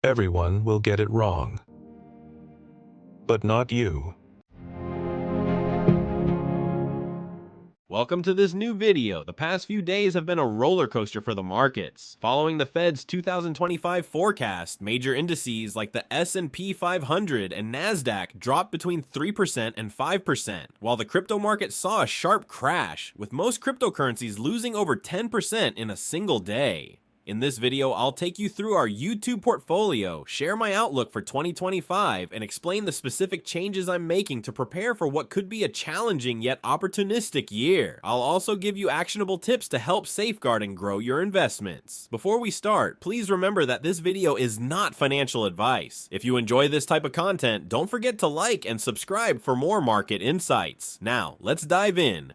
Everyone will get it wrong. But not you. Welcome to this new video. The past few days have been a roller coaster for the markets. Following the Fed's 2025 forecast, major indices like the S&P 500 and NASDAQ dropped between 3% and 5%, while the crypto market saw a sharp crash, with most cryptocurrencies losing over 10% in a single day. In this video, I'll take you through our YouTube portfolio, share my outlook for 2025, and explain the specific changes I'm making to prepare for what could be a challenging yet opportunistic year. I'll also give you actionable tips to help safeguard and grow your investments. Before we start, please remember that this video is not financial advice. If you enjoy this type of content, don't forget to like and subscribe for more market insights. Now, let's dive in.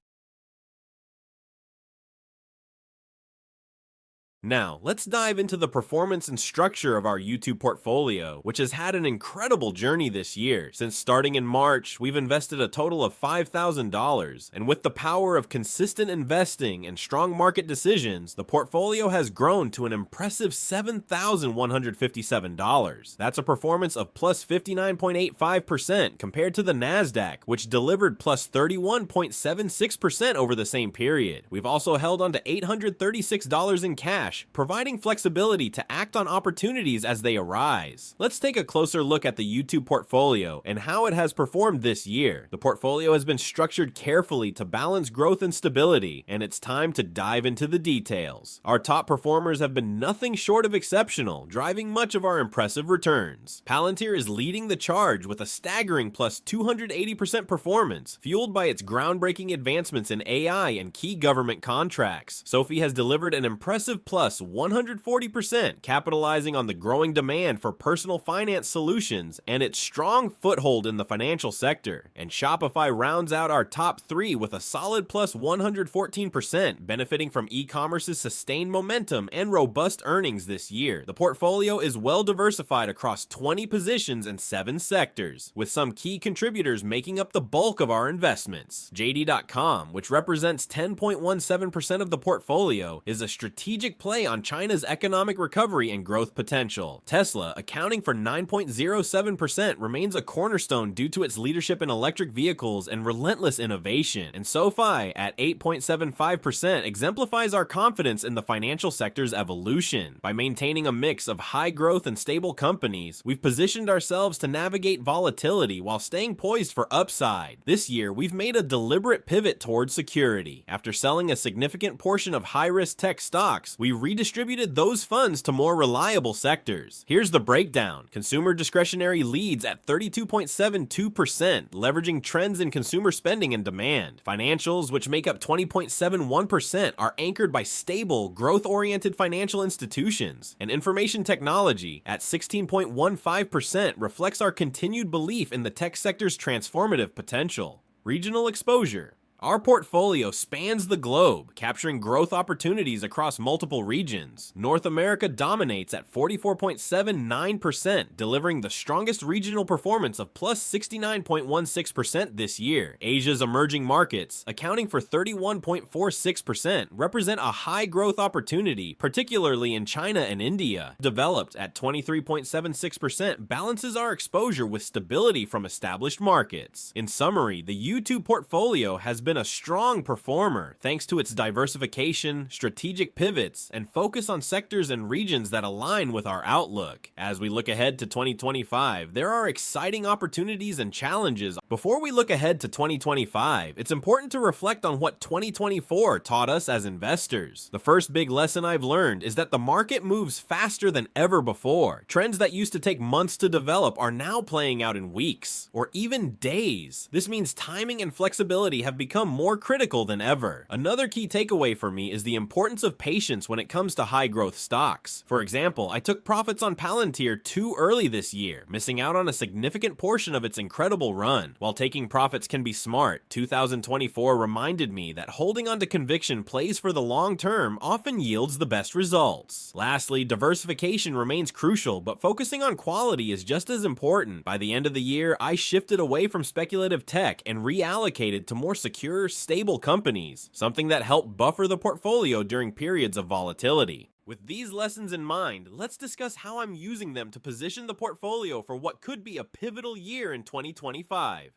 Now, let's dive into the performance and structure of our YouTube portfolio, which has had an incredible journey this year. Since starting in March, we've invested a total of $5,000, and with the power of consistent investing and strong market decisions, the portfolio has grown to an impressive $7,157. That's a performance of plus 59.85% compared to the NASDAQ, which delivered plus 31.76% over the same period. We've also held on to $836 in cash, providing flexibility to act on opportunities as they arise. Let's take a closer look at the YouTube portfolio and how it has performed this year. The portfolio has been structured carefully to balance growth and stability, and it's time to dive into the details. Our top performers have been nothing short of exceptional, driving much of our impressive returns. Palantir is leading the charge with a staggering plus 280% performance, fueled by its groundbreaking advancements in AI and key government contracts. Sophie has delivered an impressive plus 140%, capitalizing on the growing demand for personal finance solutions and its strong foothold in the financial sector. And Shopify rounds out our top three with a solid plus 114%, benefiting from e-commerce's sustained momentum and robust earnings this year. The portfolio is well diversified across 20 positions and 7 sectors, with some key contributors making up the bulk of our investments. JD.com, which represents 10.17% of the portfolio, is a strategic play on China's economic recovery and growth potential. Tesla, accounting for 9.07%, remains a cornerstone due to its leadership in electric vehicles and relentless innovation. And SoFi, at 8.75%, exemplifies our confidence in the financial sector's evolution. By maintaining a mix of high growth and stable companies, we've positioned ourselves to navigate volatility while staying poised for upside. This year, we've made a deliberate pivot towards security. After selling a significant portion of high-risk tech stocks, we redistributed those funds to more reliable sectors. Here's the breakdown. Consumer discretionary leads at 32.72%, leveraging trends in consumer spending and demand. Financials, which make up 20.71%, are anchored by stable, growth-oriented financial institutions. And information technology, at 16.15%, reflects our continued belief in the tech sector's transformative potential. Regional exposure. Our portfolio spans the globe, capturing growth opportunities across multiple regions. North America dominates at 44.79%, delivering the strongest regional performance of plus 69.16% this year. Asia's emerging markets, accounting for 31.46%, represent a high growth opportunity, particularly in China and India. Developed at 23.76%, balances our exposure with stability from established markets. In summary, the YouTube portfolio has been a strong performer thanks to its diversification, strategic pivots, and focus on sectors and regions that align with our outlook. As we look ahead to 2025, there are exciting opportunities and challenges. Before we look ahead to 2025, it's important to reflect on what 2024 taught us as investors. The first big lesson I've learned is that the market moves faster than ever before. Trends that used to take months to develop are now playing out in weeks or even days. This means timing and flexibility have become more critical than ever. Another key takeaway for me is the importance of patience when it comes to high growth stocks. For example, I took profits on Palantir too early this year, missing out on a significant portion of its incredible run. While taking profits can be smart, 2024 reminded me that holding on to conviction plays for the long term often yields the best results. Lastly, diversification remains crucial, but focusing on quality is just as important. By the end of the year, I shifted away from speculative tech and reallocated to more secure, stable companies, something that helped buffer the portfolio during periods of volatility. With these lessons in mind, let's discuss how I'm using them to position the portfolio for what could be a pivotal year in 2025.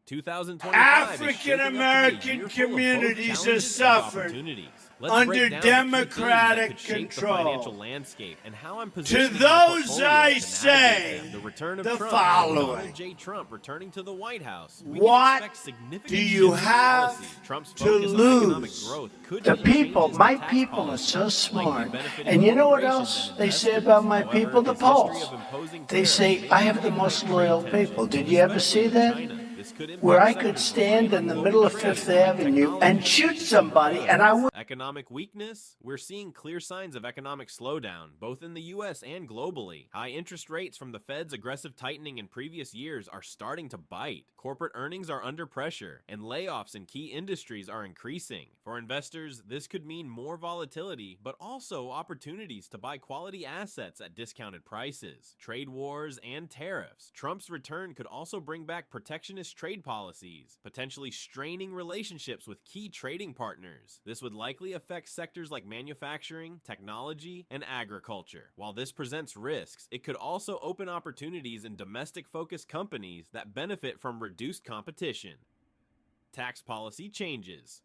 2025 African American communities have suffered under Democratic control. To those I say the following. What do you have to lose? The people, my people are so smart. And you know what else they say about my people? The polls. They say, I have the most loyal people. Did you ever see that? Where I could stand in the middle of Fifth Avenue and shoot somebody and I would. Economic weakness? We're seeing clear signs of economic slowdown, both in the US and globally. High interest rates from the Fed's aggressive tightening in previous years are starting to bite. Corporate earnings are under pressure, and layoffs in key industries are increasing. For investors, this could mean more volatility, but also opportunities to buy quality assets at discounted prices. Trade wars and tariffs. Trump's return could also bring back protectionist trade policies, potentially straining relationships with key trading partners. This would likely affect sectors like manufacturing, technology, and agriculture. While this presents risks, it could also open opportunities in domestic-focused companies that benefit from reduced competition. Tax policy changes.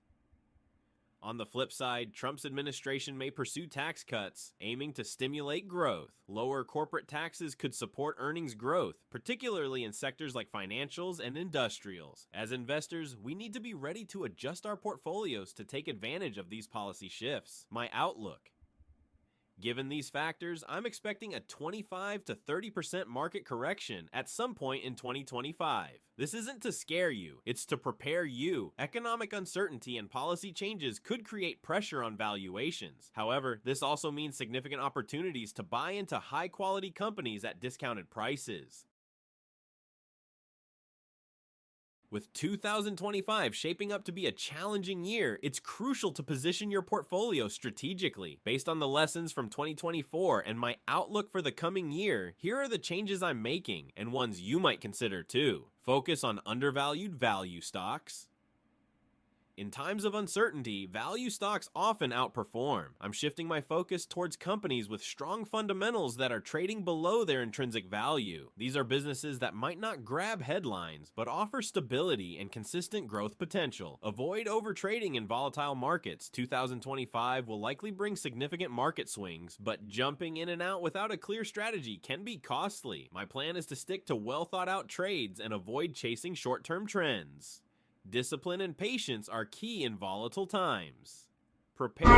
On the flip side, Trump's administration may pursue tax cuts, aiming to stimulate growth. Lower corporate taxes could support earnings growth, particularly in sectors like financials and industrials. As investors, we need to be ready to adjust our portfolios to take advantage of these policy shifts. My outlook. Given these factors, I'm expecting a 25 to 30% market correction at some point in 2025. This isn't to scare you, it's to prepare you. Economic uncertainty and policy changes could create pressure on valuations. However, this also means significant opportunities to buy into high-quality companies at discounted prices. With 2025 shaping up to be a challenging year, it's crucial to position your portfolio strategically. Based on the lessons from 2024 and my outlook for the coming year, here are the changes I'm making, and ones you might consider too. Focus on undervalued value stocks. In times of uncertainty, value stocks often outperform. I'm shifting my focus towards companies with strong fundamentals that are trading below their intrinsic value. These are businesses that might not grab headlines, but offer stability and consistent growth potential. Avoid overtrading in volatile markets. 2025 will likely bring significant market swings, but jumping in and out without a clear strategy can be costly. My plan is to stick to well-thought-out trades and avoid chasing short-term trends. Discipline and patience are key in volatile times. Prepare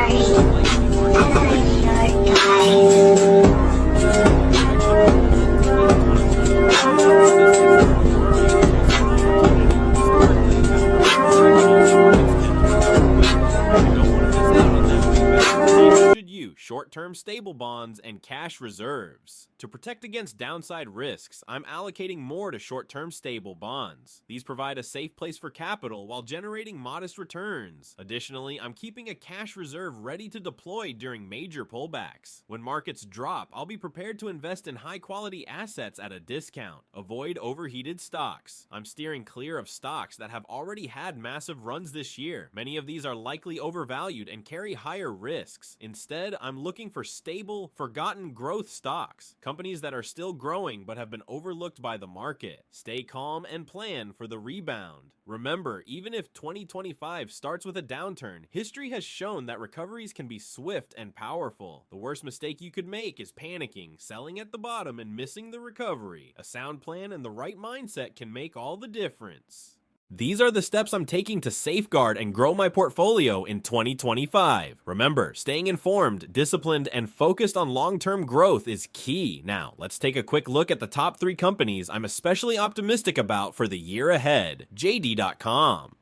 short-term stable bonds and cash reserves. To protect against downside risks, I'm allocating more to short-term stable bonds. These provide a safe place for capital while generating modest returns. Additionally, I'm keeping a cash reserve ready to deploy during major pullbacks. When markets drop, I'll be prepared to invest in high-quality assets at a discount. Avoid overheated stocks. I'm steering clear of stocks that have already had massive runs this year. Many of these are likely overvalued and carry higher risks. Instead, I'm looking for stable, forgotten growth stocks. Companies that are still growing but have been overlooked by the market. Stay calm and plan for the rebound. Remember, even if 2025 starts with a downturn, history has shown that recoveries can be swift and powerful. The worst mistake you could make is panicking, selling at the bottom, and missing the recovery. A sound plan and the right mindset can make all the difference. These are the steps I'm taking to safeguard and grow my portfolio in 2025. Remember, staying informed, disciplined, and focused on long-term growth is key. Now, let's take a quick look at the top 3 companies I'm especially optimistic about for the year ahead. JD.com.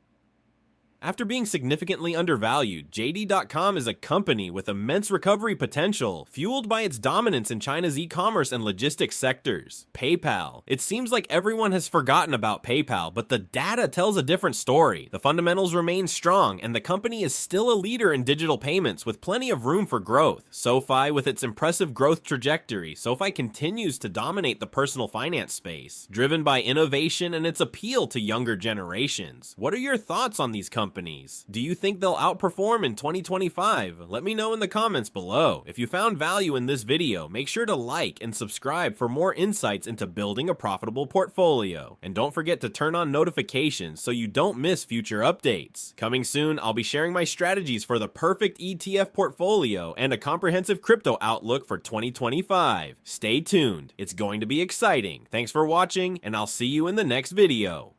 After being significantly undervalued, JD.com is a company with immense recovery potential, fueled by its dominance in China's e-commerce and logistics sectors. PayPal. It seems like everyone has forgotten about PayPal, but the data tells a different story. The fundamentals remain strong, and the company is still a leader in digital payments with plenty of room for growth. SoFi, with its impressive growth trajectory, SoFi continues to dominate the personal finance space, driven by innovation and its appeal to younger generations. What are your thoughts on these companies? companies. Do you think they'll outperform in 2025? Let me know in the comments below. If you found value in this video, make sure to like and subscribe for more insights into building a profitable portfolio. And don't forget to turn on notifications so you don't miss future updates. Coming soon, I'll be sharing my strategies for the perfect ETF portfolio and a comprehensive crypto outlook for 2025. Stay tuned. It's going to be exciting. Thanks for watching, and I'll see you in the next video.